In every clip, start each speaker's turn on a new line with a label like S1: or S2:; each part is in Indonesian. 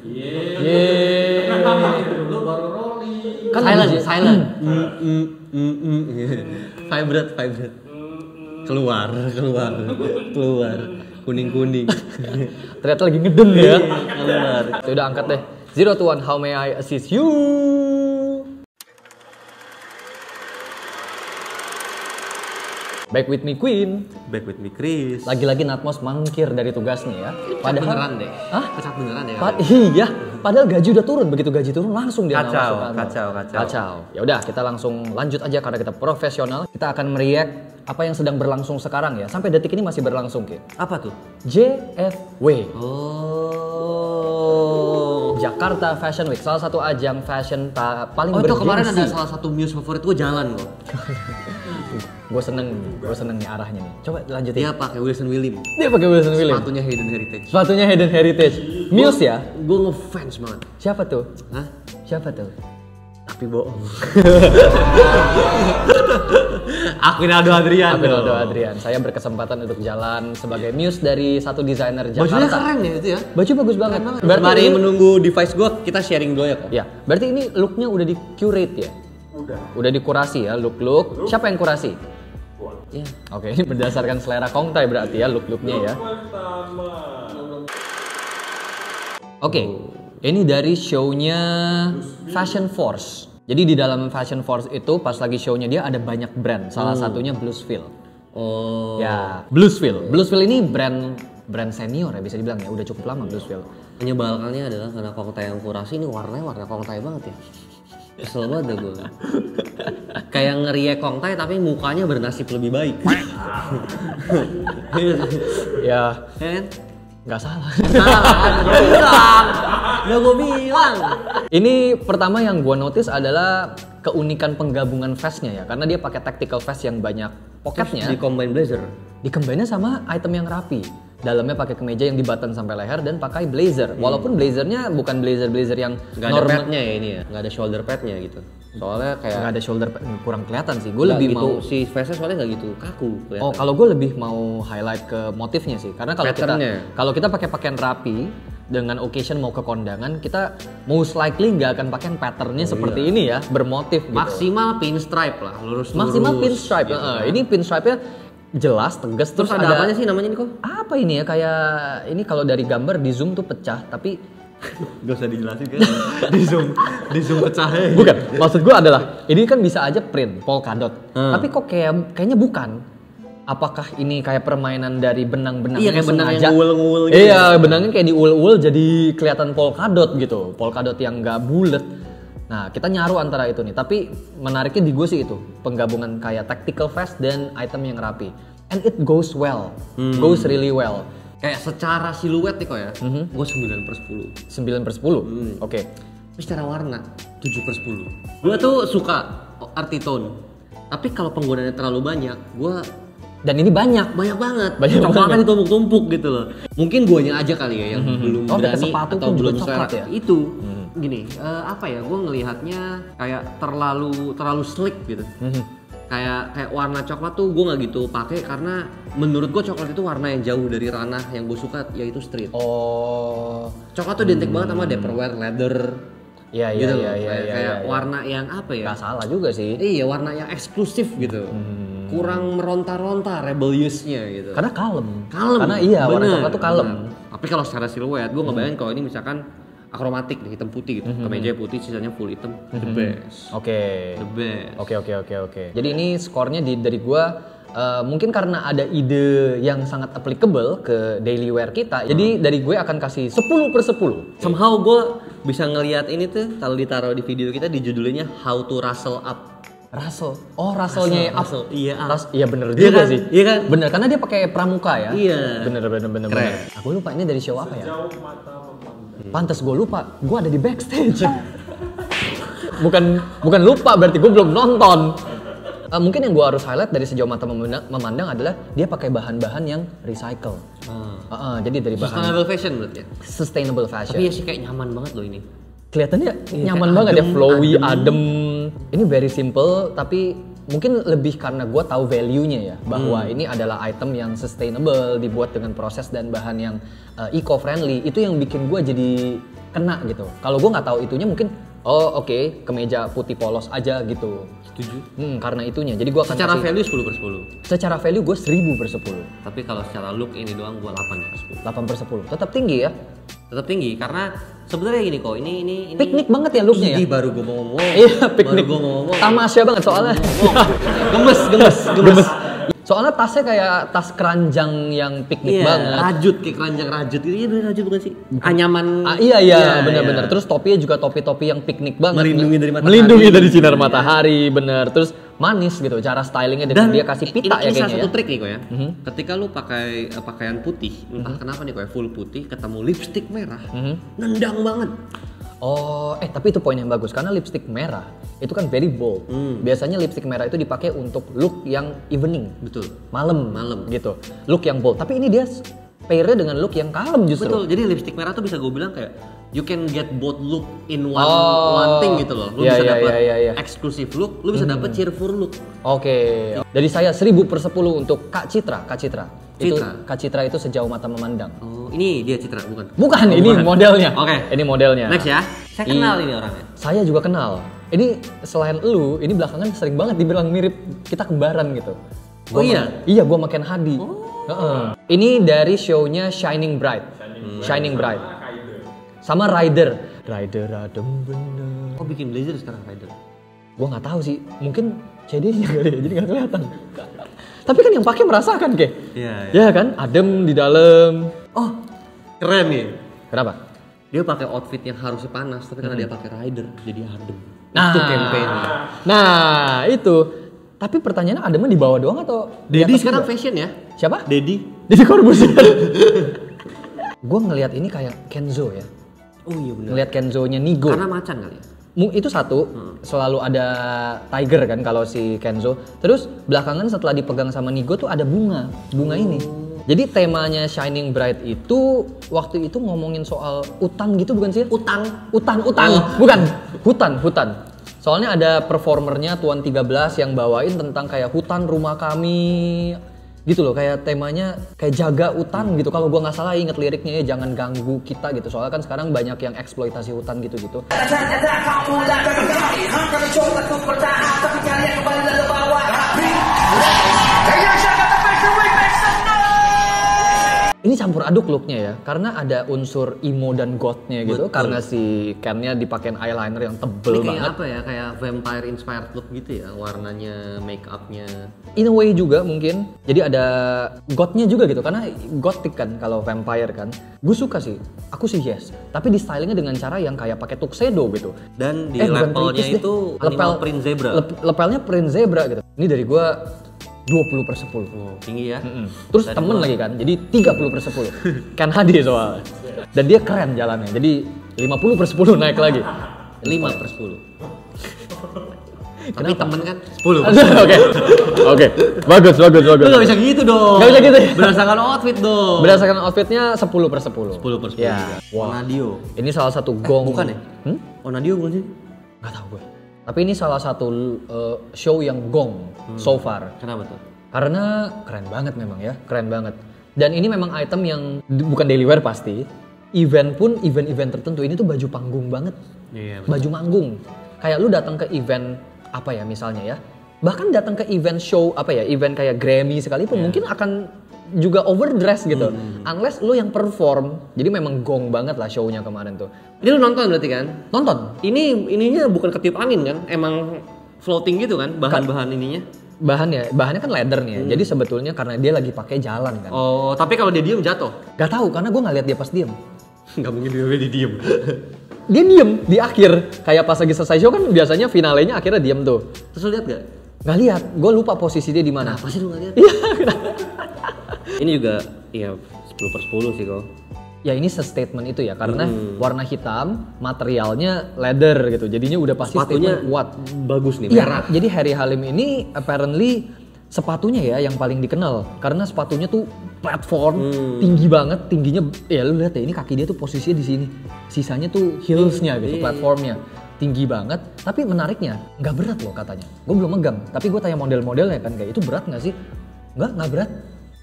S1: Dulu baru rolling.
S2: Kan silent. Vibrate. Keluar. Kuning.
S3: Ternyata lagi ngeden ya.
S2: Keluar.
S3: Udah angkat deh. 0 to 1, how may I assist you? Back with me Queen.
S2: Back with me Chris.
S3: Lagi-lagi Natmos mangkir dari tugasnya ya.
S2: Beneran deh.
S3: Hah?
S2: Pecat beneran ya.
S3: Iya, padahal gaji udah turun. Begitu gaji turun langsung dia masuk kantor.
S2: Kacau.
S3: Ya udah, kita langsung lanjut aja karena kita profesional. Kita akan mereact apa yang sedang berlangsung sekarang ya. Sampai detik ini masih berlangsung, Ki.
S2: Apa tuh?
S3: JFW.
S2: Oh.
S3: Jakarta Fashion Week, salah satu ajang fashion paling
S2: itu
S3: bergengsi.
S2: kemarin ada salah satu muse favorit gue jalan loh.
S3: Gue seneng nih arahnya nih. Coba lanjutin.
S2: Dia pakai Wilson William.
S3: Sepatunya Hayden Heritage. Muse ya?
S2: Gue ngefans banget.
S3: Siapa tuh?
S2: Hah?
S3: Siapa tuh?
S2: Tapi bohong. Aquinaldo Adrian. Saya berkesempatan untuk jalan sebagai muse dari satu desainer Jakarta. Bajunya keren ya itu ya?
S3: Baju bagus banget.
S2: Berarti menunggu device gue, kita sharing dulu ya kok?
S3: Ya, berarti ini looknya udah di curate ya? Udah dikurasi ya, look. Siapa yang kurasi?
S2: Iya.
S3: Oke, ini berdasarkan selera Kongtai berarti ya look-looknya ya. Oke, ini dari show-nya Fashion Force. Jadi di dalam Fashion Force itu pas lagi show-nya dia ada banyak brand. Salah satunya Bluesville.
S2: Oh.
S3: Ya, Bluesville. Bluesville ini brand senior ya bisa dibilang ya, udah cukup lama Bluesville.
S2: Menyebalkannya adalah karena Kongtai yang kurasi ini warnanya warna Kongtai banget ya. Kesel banget gue. Kayak ngeriak Kongtai tapi mukanya bernasib lebih baik.
S3: Ya,
S2: Kan?
S3: nggak salah.
S2: Udah gue bilang.
S3: Ini pertama yang gue notice adalah keunikan penggabungan vestnya ya, karena dia pakai tactical vest yang banyak pocketnya.
S2: Di combine blazer.
S3: Dikembangnya sama item yang rapi. Dalamnya pakai kemeja yang di button sampai leher dan pakai blazer. Walaupun blazernya bukan blazer yang
S2: nggak ada padnya ya ini ya, nggak ada shoulder padnya gitu. Soalnya kayak
S3: nggak ada shoulder pad, kurang kelihatan sih. Gue lebih
S2: gitu,
S3: mau
S2: si vestnya soalnya nggak gitu kaku. Kelihatan.
S3: Oh, kalau gue lebih mau highlight ke motifnya sih. Karena kalau kita pakai pakaian rapi dengan occasion mau ke kondangan, kita most likely nggak akan pakai patternnya seperti ini ya, bermotif gitu.
S2: Maksimal pinstripe lah, lurus.
S3: Maksimal pinstripe. Gitu. Ini pinstripe-nya jelas, tegas.
S2: Terus ada apanya sih namanya ini kok?
S3: Apa ini ya, kayak ini kalau dari gambar di zoom tuh pecah, tapi
S2: gak usah dijelasin kan? di zoom pecahnya.
S3: Bukan, maksud gue adalah ini kan bisa aja print polka dot, tapi kok kayaknya bukan. Apakah ini kayak permainan dari benang-benang?
S2: Iya, kayak benang yang ngul-ngul gitu.
S3: Iya, benangnya kayak diul-ul jadi kelihatan polka dot gitu, polka dot yang nggak bulat. Nah, kita nyaru antara itu nih, tapi menariknya di gue sih itu penggabungan kayak tactical vest dan item yang rapi, and it goes well, goes really well.
S2: Kayak secara siluet nih kok ya, gue 9/10.
S3: 9/10, oke.
S2: Tapi secara warna 7/10. Gue tuh suka arty tone, tapi kalau penggunaannya terlalu banyak, gue
S3: dan ini banyak
S2: banget.
S3: Coklatnya
S2: ditumpuk-tumpuk gitu loh. Mungkin guanya aja kali ya yang belum berani
S3: sepatu
S2: atau belum
S3: coklat ya?
S2: Itu. Gini, apa ya? Gue ngelihatnya kayak terlalu slick gitu. Kayak warna coklat tuh gue nggak gitu pakai karena menurut gue coklat itu warna yang jauh dari ranah yang gue suka, yaitu street.
S3: Oh.
S2: Coklat tuh identik banget sama Vaporware, leather.
S3: Iya,
S2: gitu
S3: kayak
S2: warna yang apa ya?
S3: Gak salah juga sih.
S2: Iya, warna yang eksklusif gitu. Kurang meronta-ronta rebelliousnya gitu.
S3: Karena kalem. Karena iya, warna coklat tuh kalem.
S2: Tapi kalau secara siluet, gue ngebayangin kalau ini misalkan akromatik nih, hitam putih gitu. Kemeja putih, sisanya full hitam. The best.
S3: Oke.
S2: The best.
S3: Oke. Jadi ini skornya dari gua mungkin karena ada ide yang sangat applicable ke daily wear kita. Jadi dari gue akan kasih 10/10.
S2: Somehow gue bisa ngelihat ini tuh kalau ditaruh di video kita di judulnya How to Rustle Up.
S3: Russell. Oh, Russell-nya up.
S2: Iya,
S3: iya bener juga
S2: kan?
S3: sih.
S2: Iya kan?
S3: Bener, karena dia pakai pramuka ya.
S2: Iya.
S3: Bener.
S2: Keren.
S3: Aku lupa ini dari show apa ya? Pantes gue lupa. Gue ada di backstage. bukan lupa, berarti gue belum nonton. Mungkin yang gue harus highlight dari sejauh mata memandang adalah dia pakai bahan-bahan yang recycle. Jadi dari bahan
S2: sustainable fashion berarti ya?
S3: Sustainable fashion.
S2: Tapi ya sih kayak nyaman banget loh ini.
S3: Kelihatannya nyaman banget ya, flowy, adem. Ini very simple tapi mungkin lebih karena gue tahu value-nya ya, bahwa ini adalah item yang sustainable, dibuat dengan proses dan bahan yang eco-friendly. Itu yang bikin gue jadi kena gitu. Kalau gue nggak tahu itunya mungkin oke, kemeja putih polos aja gitu.
S2: Setuju.
S3: Karena itunya. Jadi gue
S2: Secara value 10/10.
S3: Secara value gue 1000/10.
S2: Tapi kalau secara look ini doang gue 8/10.
S3: 8/10. Tetap tinggi ya.
S2: Tetap tinggi karena sebenarnya gini kok. Ini
S3: Piknik banget ya looknya ya.
S2: Ini baru gue mau ngomong.
S3: Iya, piknik.
S2: Baru gue mau ngomong.
S3: Tamasya banget soalnya. Gemes. Soalnya tasnya kayak tas keranjang yang piknik
S2: Iya,
S3: banget.
S2: rajut kayak keranjang rajut. Ini bener rajut bukan sih? Anyaman.
S3: Iya, benar-benar. Terus topinya juga topi-topi yang piknik banget.
S2: Melindungi dari matahari.
S3: Melindungi dari sinar matahari, bener. Terus manis gitu, cara stylingnya dan dia kasih pita ya
S2: ini salah
S3: kayaknya
S2: satu
S3: ya.
S2: trik nih kok ya. Ketika lu pakai pakaian putih, entah kenapa nih kok ya, full putih, ketemu lipstick merah, nendang banget.
S3: Tapi itu poin yang bagus karena lipstick merah itu kan very bold. Biasanya lipstick merah itu dipakai untuk look yang evening,
S2: Betul.
S3: malam
S2: Malam.
S3: gitu. Look yang bold. Tapi ini dia pair dengan look yang kalem justru.
S2: Betul. Jadi lipstick merah tuh bisa gue bilang kayak you can get both look in one thing gitu loh. Lu bisa dapat exclusive look, lu bisa dapat cheerful look.
S3: Oke. Dari saya 1000/10 untuk Kak Citra. Itu
S2: Citra.
S3: Kak Citra itu sejauh mata memandang.
S2: Oh, ini dia Citra bukan?
S3: Bukan, ini
S2: bukan.
S3: modelnya.
S2: Oke.
S3: Ini modelnya.
S2: Next ya. Saya kenal ini orangnya.
S3: Saya juga kenal. Ini selain lu, ini belakangan sering banget dibilang mirip kita kembaran gitu.
S2: Oh iya?
S3: Iya, gua sama Ken Hadi. Ini dari show-nya Shining Bright. Shining Bright. Sama Rider adem bener.
S2: Oh, bikin blazer sekarang Rider.
S3: Gua nggak tahu sih. Mungkin CD-nya kali ya, jadi nggak kelihatan. Tapi kan yang pakai merasakan, Ke.
S2: Iya.
S3: Ya kan, adem di dalam.
S2: Oh, keren nih.
S3: Kenapa?
S2: Dia pakai outfit yang harusnya panas, tapi karena dia pakai Rider jadi adem.
S3: Nah,
S2: Itu campaign.
S3: Nah, itu. Tapi pertanyaannya ademnya di bawah doang atau di
S2: Dedi
S3: atas
S2: sekarang
S3: juga?
S2: fashion ya?
S3: Siapa?
S2: Dedi.
S3: Deddy Corbuzier. Gue ngelihat ini kayak Kenzo ya.
S2: Oh iya benar.
S3: Ngelihat Kenzo-nya Nigo.
S2: Karena macan kali ya.
S3: Itu satu, selalu ada tiger kan kalau si Kenzo. Terus belakangan setelah dipegang sama Nigo tuh ada bunga ini. Jadi temanya Shining Bright itu waktu itu ngomongin soal utang gitu bukan sih? Utang. Bukan. Hutan. Soalnya ada performernya Tuan 13 yang bawain tentang kayak hutan rumah kami gitu loh, kayak temanya kayak jaga hutan gitu. Kalau gua nggak salah inget liriknya ya, jangan ganggu kita gitu. Soalnya kan sekarang banyak yang eksploitasi hutan gitu-gitu. Ini campur aduk looknya ya, karena ada unsur emo dan gothnya gitu.
S2: Betul.
S3: Karena si Ken-nya dipakein eyeliner yang tebel
S2: Ini kayak
S3: banget.
S2: apa ya? Kayak vampire inspired look gitu ya, warnanya, make upnya.
S3: In a way juga mungkin. Jadi ada gothnya juga gitu, karena gothic kan kalau vampire kan. Gue suka sih, aku sih yes. Tapi di stylingnya dengan cara yang kayak pakai tuxedo gitu.
S2: Dan di
S3: bukan
S2: levelnya
S3: pelipis deh.
S2: itu animal print zebra.
S3: Lepelnya print zebra gitu. Ini dari gue 20/10.
S2: Oh, tinggi ya.
S3: Terus temen lagi kan, jadi 30/10. Ken Hadi soalnya. Dan dia keren jalannya, jadi 50/10 naik lagi.
S2: 5/10. Tapi temen kan 10.
S3: Oke. Bagus.
S2: Lu gak bisa gitu dong.
S3: Gak bisa gitu ya?
S2: Berdasarkan outfit dong.
S3: Berdasarkan outfitnya 10/10.
S2: 10/10
S3: Ya.
S2: juga.
S3: Wah.
S2: Onadio.
S3: Ini salah satu gong.
S2: Bukan ya? Onadio bukan sih?
S3: Gak tau gue. Tapi ini salah satu show yang gong so far.
S2: Kenapa tuh?
S3: Karena keren banget memang ya, keren banget. Dan ini memang item yang bukan daily wear pasti. Event pun, event-event tertentu ini tuh baju panggung banget.
S2: Iya.
S3: Baju manggung. Kayak lu datang ke event apa ya misalnya ya. Bahkan datang ke event show apa ya, event kayak Grammy sekalipun mungkin akan juga overdress gitu. Unless lu yang perform. Jadi memang gong banget lah show-nya kemarin tuh.
S2: Ini lu nonton berarti kan?
S3: Nonton.
S2: Ininya bukan ketiup angin kan? Emang floating gitu kan bahan-bahan ininya?
S3: Bahannya kan leather nih ya. Jadi sebetulnya karena dia lagi pakai jalan kan.
S2: Oh, tapi kalau dia diem jatuh?
S3: Gak tahu karena gue nggak lihat dia pas diem.
S2: Gak mungkin dia diem.
S3: Dia diem di akhir. Kayak pas lagi selesai show kan biasanya finalenya akhirnya diem tuh.
S2: Terus lu lihat gak?
S3: Gak lihat. Gue lupa posisi dia di mana.
S2: Kenapa sih lu gak lihat?
S3: Iya.
S2: Ini juga ya 10/10 sih kok.
S3: Ya ini statement itu ya karena warna hitam, materialnya leather gitu. Jadinya udah pasti
S2: Sepatunya
S3: statement kuat.
S2: bagus nih,
S3: Iya,
S2: merah.
S3: jadi Harry Halim ini apparently sepatunya ya yang paling dikenal karena sepatunya tuh platform tinggi banget, tingginya ya lu lihat ya ini kaki dia tuh posisinya di sini. Sisanya tuh heelsnya gitu, platformnya. tinggi banget, tapi menariknya nggak berat loh katanya. Gue belum megang, tapi gue tanya model-modelnya kan kayak itu berat nggak sih? Nggak berat.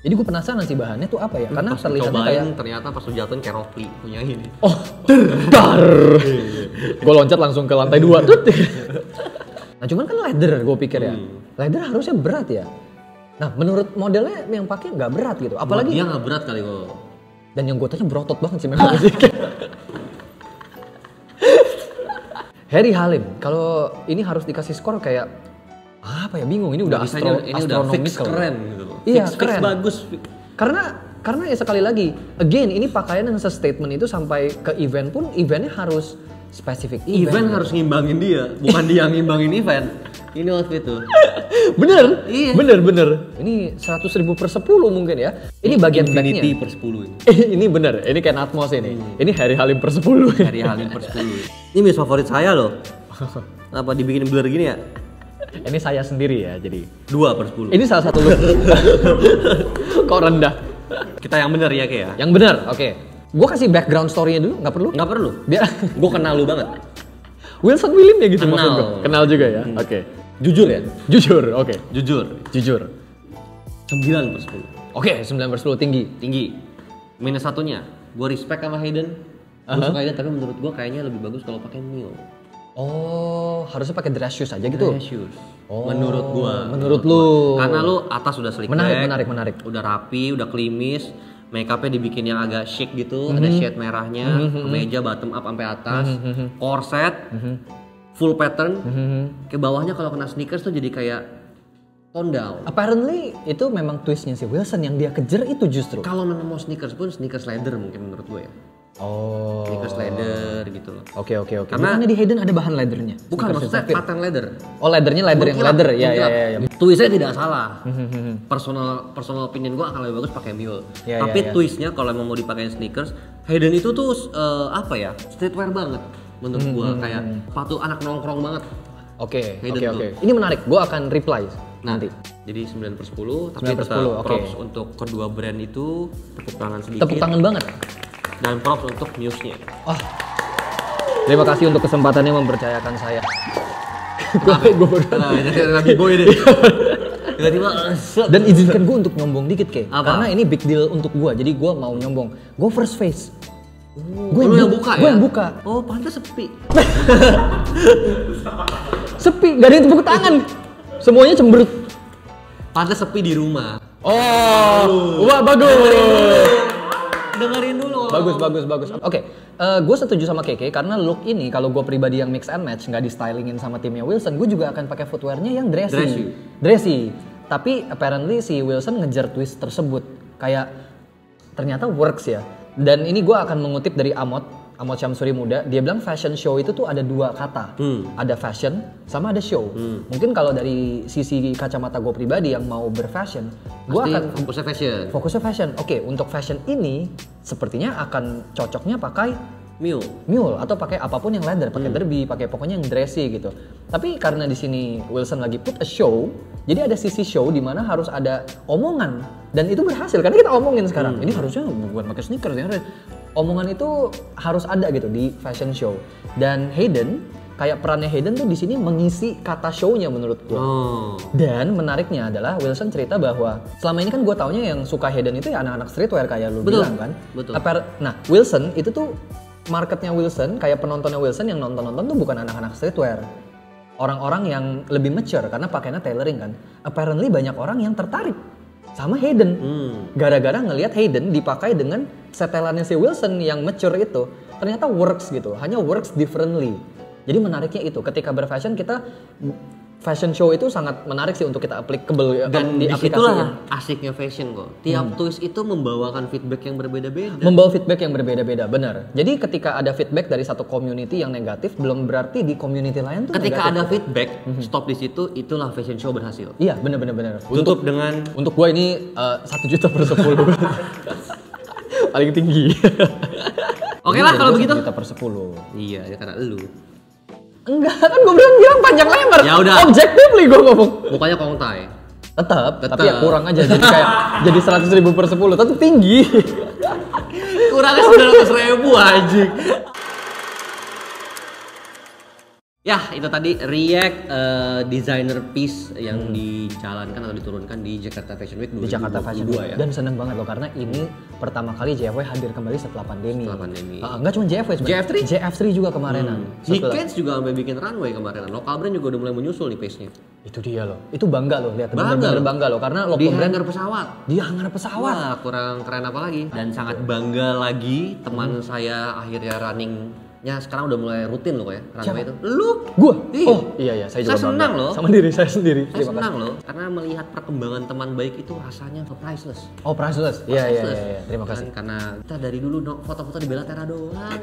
S3: Jadi gue penasaran sih bahannya tuh apa ya? Karena
S2: pas
S3: terlihatnya kayak
S2: ternyata pas lu jatuhin kayak Rockly punya ini.
S3: oh, dar. Gue loncat langsung ke lantai 2 tuh. Nah cuman kan leather gue pikir ya. Leather harusnya berat ya. Nah menurut modelnya yang pakai nggak berat gitu. Apalagi
S2: dia nggak berat kali kok.
S3: Dan yang gue tanya berotot banget sih memang. Harry Halim, kalau ini harus dikasih skor kayak apa ya, bingung. Ini udah
S2: ini udah fix
S3: astronomical.
S2: keren gitu.
S3: Iya,
S2: fix
S3: keren.
S2: bagus.
S3: Karena ya sekali lagi, again ini pakaian yang se-statement itu sampai ke event pun eventnya harus spesifik
S2: Event harus ngimbangin dia, bukan dia yang ngimbangin event. Ini outfit tuh.
S3: Bener?
S2: Iya.
S3: Bener. Ini 100.000 per 10 mungkin ya. Ini bagian
S2: Infinity
S3: backnya.
S2: per 10 ini.
S3: Ini bener, ini kayak Atmos ini. Ini Harry Halim per 10.
S2: Dari Halim per 10. Ini muse favorit saya loh. Apa dibikin blur gini ya?
S3: Ini saya sendiri ya, jadi
S2: 2 per 10.
S3: ini salah satu look. Kok rendah?
S2: Kita yang bener ya kayak ya?
S3: Yang benar, oke. Gue kasih background story-nya dulu, nggak perlu?
S2: Nggak perlu.
S3: Biar
S2: Gue kenal lu banget.
S3: Wilson William ya gitu
S2: Kenal.
S3: maksud gue. Kenal juga ya, oke.
S2: Jujur ya?
S3: Jujur, oke.
S2: Jujur.
S3: Jujur.
S2: 9 per 10.
S3: Oke, 9 per 10 tinggi.
S2: Tinggi. Minus satunya, gue respect sama Hayden. Gue suka Hayden, tapi menurut gue kayaknya lebih bagus kalau pakai Mule.
S3: Oh, harusnya pakai dress shoes aja gitu?
S2: Dress shoes.
S3: Oh,
S2: Menurut gue.
S3: menurut lu.
S2: Karena lu atas udah slick
S3: Menarik,
S2: back,
S3: menarik.
S2: udah rapi, udah klimis. Make upnya dibikin yang agak chic gitu, ada shade merahnya, kemeja bottom up sampai atas, corset, full pattern. Ke bawahnya kalau kena sneakers tuh jadi kayak tone down.
S3: Apparently itu memang twistnya si Wilson yang dia kejar itu justru.
S2: Kalau memang mau sneakers pun sneakers leather mungkin menurut gue ya.
S3: Oh.
S2: Sneakers leather gitu loh.
S3: Oke.
S2: Karena-
S3: Bukannya di Hayden ada bahan leathernya?
S2: Bukan
S3: Sneakers
S2: maksudnya
S3: Zephyr.
S2: pattern leather.
S3: Oh, leathernya leather yang leather. Ya.
S2: Twistnya tidak salah. Personal opinion gue akan lebih bagus pakai Mule.
S3: Ya,
S2: Tapi
S3: ya.
S2: twistnya kalau emang mau dipakai sneakers, Hayden itu tuh apa ya? Streetwear banget menurut gue, kayak sepatu anak nongkrong banget.
S3: Oke.
S2: Hayden tuh.
S3: Ini menarik. Gue akan reply nanti.
S2: Jadi 9 per 10,
S3: 9
S2: tapi
S3: per
S2: tetap
S3: 10, oke.
S2: props untuk kedua brand itu, tepuk tangan sedikit.
S3: Tepuk tangan banget.
S2: Dan props untuk Muse-nya.
S3: Oh. Terima kasih untuk kesempatannya mempercayakan saya. Gue baru.
S2: Nah, jadi Nabi Boy deh. Tiba-tiba
S3: Dan izinkan gue untuk nyombong dikit Ke.
S2: Apa?
S3: Karena ini big deal untuk gue. Jadi gue mau nyombong. Gue first face.
S2: Gue yang buka ya?
S3: Gue yang buka.
S2: Oh, pantas sepi.
S3: Sepi, gak ada yang tepuk tangan. Semuanya cemberut.
S2: Pantas sepi di rumah.
S3: Oh, wah bagus.
S2: Dengerin dulu.
S3: Bagus. Oke, gue setuju sama Keke karena look ini kalau gue pribadi yang mix and match nggak di stylingin sama timnya Wilson, gue juga akan pakai footwearnya yang dressy. Tapi apparently si Wilson ngejar twist tersebut kayak ternyata works ya. Dan ini gue akan mengutip dari Amot Syamsuri Muda, dia bilang fashion show itu tuh ada 2 kata, ada fashion sama ada show. Mungkin kalau dari sisi kacamata gue pribadi yang mau berfashion, gue akan
S2: fokusnya fashion.
S3: Oke, untuk fashion ini sepertinya akan cocoknya pakai
S2: Mule.
S3: atau pakai apapun yang leather, pakai derby, pakai pokoknya yang dressy gitu. Tapi karena di sini Wilson lagi put a show, jadi ada sisi show di mana harus ada omongan dan itu berhasil karena kita omongin sekarang. Ini harusnya bukan pakai sneakers ya. Omongan itu harus ada gitu di fashion show. Dan Hayden, kayak perannya Hayden tuh di sini mengisi kata show-nya menurut gue. Dan menariknya adalah Wilson cerita bahwa selama ini kan gue taunya yang suka Hayden itu ya anak-anak streetwear kayak lu bilang kan.
S2: Betul.
S3: Nah, Wilson itu tuh marketnya Wilson, kayak penontonnya Wilson yang nonton tuh bukan anak-anak streetwear. Orang-orang yang lebih mature karena pakainya tailoring kan. Apparently banyak orang yang tertarik sama Hayden. Gara-gara ngelihat Hayden dipakai dengan setelannya si Wilson yang mature itu. Ternyata works gitu, hanya works differently. Jadi menariknya itu, ketika berfashion kita fashion show itu sangat menarik sih untuk kita applicable
S2: Dan
S3: di
S2: disitulah asiknya fashion kok. Tiap twist itu membawakan feedback yang berbeda-beda.
S3: Membawa feedback yang berbeda-beda, benar. Jadi ketika ada feedback dari satu community yang negatif, belum berarti di community lain tuh
S2: Ketika
S3: negatif.
S2: ada feedback, stop di situ, itulah fashion show berhasil.
S3: Iya, benar.
S2: Tutup dengan
S3: Untuk gue ini 1 juta per 10. Paling tinggi.
S2: Oke lah kalau begitu.
S3: 1 juta per 10.
S2: Iya, ya karena lu.
S3: Enggak, kan gue bilang panjang lebar.
S2: Ya udah.
S3: Objectively gue ngomong.
S2: Mukanya kongtai.
S3: Tetap, tapi ya kurang aja. Jadi kayak jadi 100.000 per 10, tetap tinggi.
S2: Kurangnya 900.000 anjing. Ya, itu tadi React designer piece yang dijalankan atau diturunkan di Jakarta Fashion Week 2022
S3: Di Jakarta Fashion Week
S2: ya.
S3: dan seneng banget loh karena ini pertama kali JFW hadir kembali setelah pandemi.
S2: Setelah pandemi.
S3: Enggak cuma JFW sebenarnya. JF3 juga kemarinan.
S2: Hikens juga sampai bikin runway kemarin. Lokal brand juga udah mulai menyusul nih pace-nya.
S3: Itu dia loh. Itu bangga loh lihat.
S2: Bangga
S3: Bener-bener bangga loh karena
S2: Di
S3: local brand
S2: hangar pesawat.
S3: di hangar pesawat.
S2: Wah, kurang keren apa lagi. Dan sangat bangga lagi teman saya akhirnya runningnya sekarang udah mulai rutin loh ya runway itu. Lu?
S3: Gua?
S2: Iya.
S3: Oh iya saya juga
S2: Saya senang
S3: bangga.
S2: loh.
S3: Sama diri saya sendiri.
S2: Saya senang loh karena melihat perkembangan teman baik itu rasanya priceless.
S3: Oh priceless. Iya. Terima kasih.
S2: Karena kita dari dulu foto-foto di Bella Terra doang.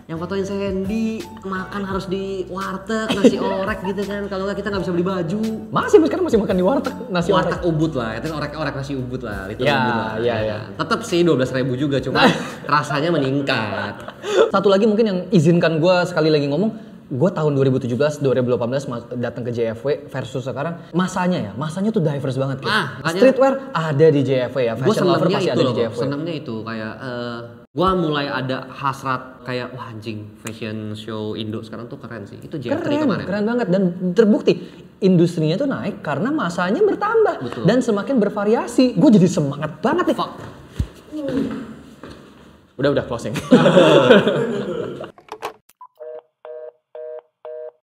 S2: Yang fotoin Sandy makan harus di warteg nasi orek gitu kan. Kalau nggak kita nggak bisa beli baju.
S3: Masih sekarang masih makan di warteg nasi
S2: Warteg
S3: orek.
S2: ubud lah, itu orek-orek nasi ubud lah, liter
S3: Ya,
S2: ubud lah.
S3: ya.
S2: Tetap sih 12.000 juga, cuma rasanya meningkat.
S3: Satu lagi mungkin yang izinkan gue sekali lagi ngomong, gue tahun 2017, 2018 datang ke JFW versus sekarang masanya tuh diverse banget kayak.
S2: Makanya-
S3: Streetwear ada di JFW ya,
S2: Gue
S3: fashion lover
S2: senangnya
S3: pasti
S2: itu
S3: ada
S2: loh,
S3: di JFW.
S2: senangnya itu kayak gue mulai ada hasrat kayak wah anjing fashion show Indo sekarang tuh keren sih. Itu JF3 kemarin.
S3: Keren banget dan terbukti industrinya tuh naik karena masanya bertambah.
S2: Betul.
S3: Dan semakin bervariasi. Gue jadi semangat banget nih.
S2: Fuck.
S3: Udah closing.